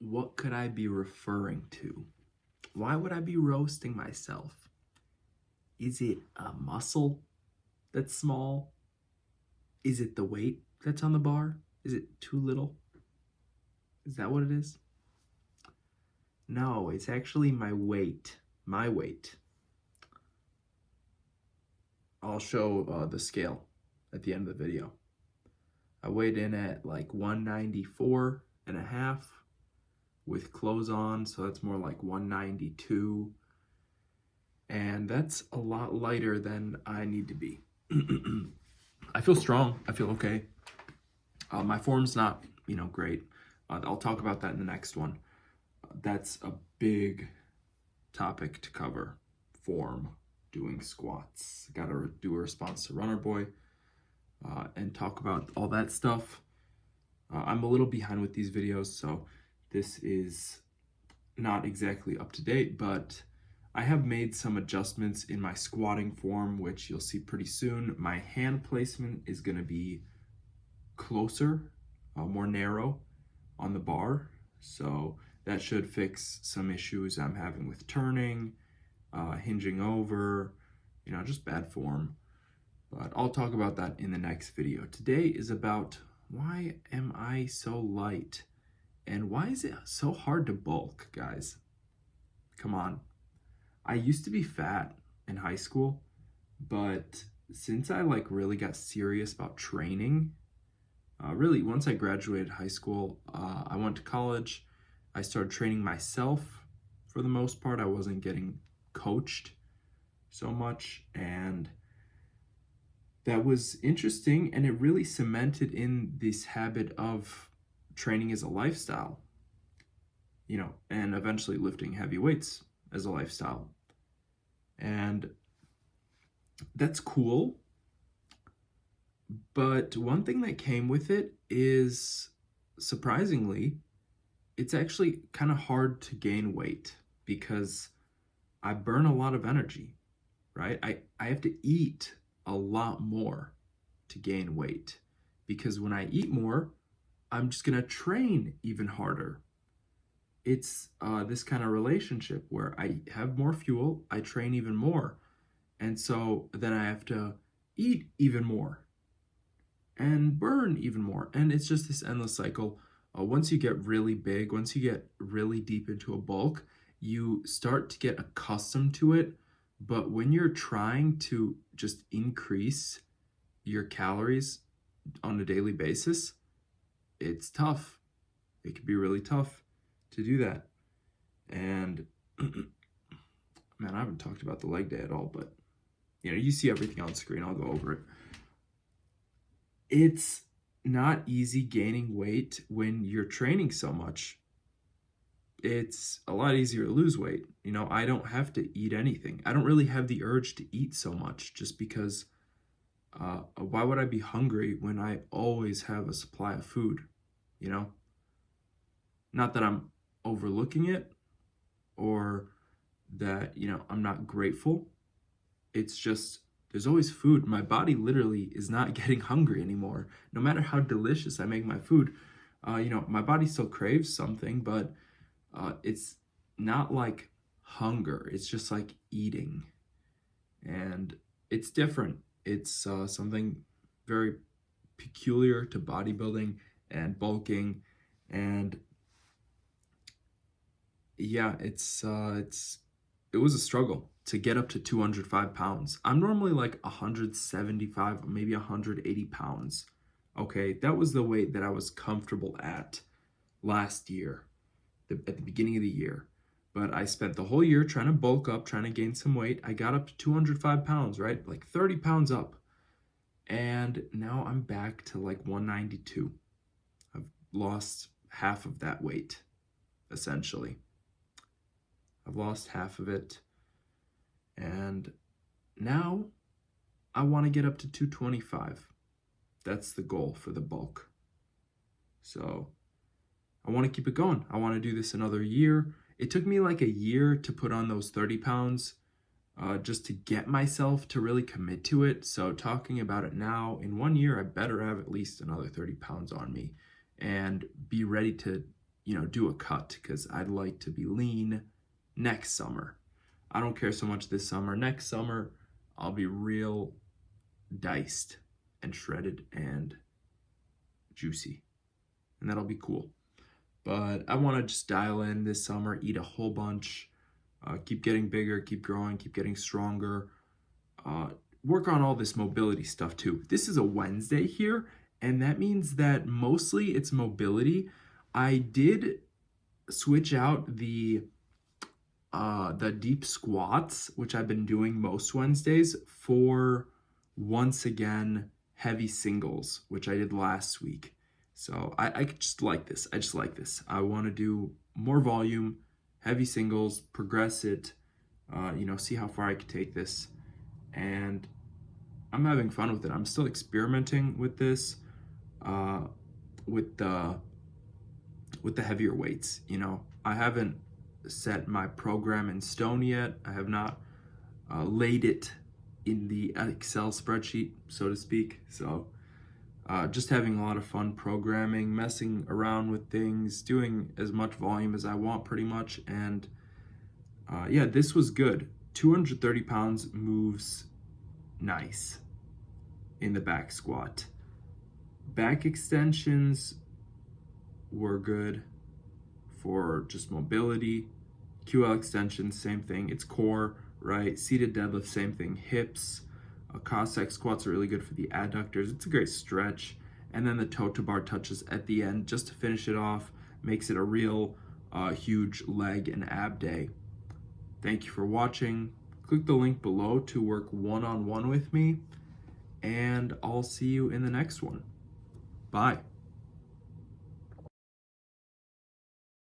What could I be referring to? Why would I be roasting myself? Is it a muscle that's small? Is it the weight that's on the bar? Is it too little? Is that what it is? No, it's actually my weight. My weight. I'll show the scale at the end of the video. I weighed in at like 194 and a half with clothes on, so that's more like 192. And that's a lot lighter than I need to be. I feel strong. I feel okay. My form's not, great. I'll talk about that in the next one. That's a big topic to cover. Form, doing squats. Got to do a response to Runner Boy and talk about all that stuff. I'm a little behind with these videos, so this is not exactly up to date, but I have made some adjustments in my squatting form, which you'll see pretty soon. My hand placement is going to be closer, more narrow on the bar. So that should fix some issues I'm having with turning, hinging over, just bad form. But I'll talk about that in the next video. Today is about why am I so light? And why is it so hard to bulk, guys? Come on. I used to be fat in high school, but since I really got serious about training, really once I graduated high school, I went to college. I started training myself for the most part. I wasn't getting coached so much, and that was interesting, and it really cemented in this habit of training as a lifestyle, and eventually lifting heavy weights as a lifestyle. And that's cool. But one thing that came with it is, surprisingly, it's actually kind of hard to gain weight because I burn a lot of energy, right? I have to eat a lot more to gain weight because when I eat more, I'm just going to train even harder. It's this kind of relationship where I have more fuel, I train even more. And so then I have to eat even more and burn even more. And it's just this endless cycle. Once you get really big, once you get really deep into a bulk, you start to get accustomed to it. But when you're trying to just increase your calories on a daily basis, it's tough. It can be really tough to do that. And man, I haven't talked about the leg day at all, but you see everything on screen. I'll go over it. It's not easy gaining weight when you're training so much. It's a lot easier to lose weight. I don't have to eat anything. I don't really have the urge to eat so much just because why would I be hungry when I always have a supply of food? Not that I'm overlooking it or that, I'm not grateful. It's just there's always food. My body literally is not getting hungry anymore. No matter how delicious I make my food, my body still craves something, but it's not like hunger. It's just like eating. And it's different. It's something very peculiar to bodybuilding and bulking. And yeah, it was a struggle to get up to 205 pounds. I'm normally like 175, maybe 180 pounds. Okay, that was the weight that I was comfortable at last year, at the beginning of the year. But I spent the whole year trying to bulk up, trying to gain some weight. I got up to 205 pounds, right? Like 30 pounds up. And now I'm back to like 192. I've lost half of that weight, essentially. I've lost half of it. And now I want to get up to 225. That's the goal for the bulk. So I want to keep it going. I want to do this another year. It took me like a year to put on those 30 pounds just to get myself to really commit to it. So talking about it now, in 1 year, I better have at least another 30 pounds on me and be ready to do a cut because I'd like to be lean next summer. I don't care so much this summer. Next summer, I'll be real diced and shredded and juicy, and that'll be cool. But I want to just dial in this summer, eat a whole bunch, keep getting bigger, keep growing, keep getting stronger, work on all this mobility stuff too. This is a Wednesday here, and that means that mostly it's mobility. I did switch out the deep squats, which I've been doing most Wednesdays, for once again heavy singles, which I did last week. So I just like this. I just like this. I want to do more volume, heavy singles, progress it, see how far I can take this. And I'm having fun with it. I'm still experimenting with this, with the heavier weights. I haven't set my program in stone yet. I have not laid it in the Excel spreadsheet, so to speak. So just having a lot of fun programming, messing around with things, doing as much volume as I want pretty much. And yeah, this was good. 230 pounds moves nice in the back squat. Back extensions were good for just mobility. QL extensions, same thing. It's core, right? Seated deadlift, same thing. Hips. Cossack squats are really good for the adductors. It's a great stretch. And then the toe to bar touches at the end just to finish it off. Makes it a real huge leg and ab day. Thank you for watching. Click the link below to work one-on-one with me, and I'll see you in the next one. Bye.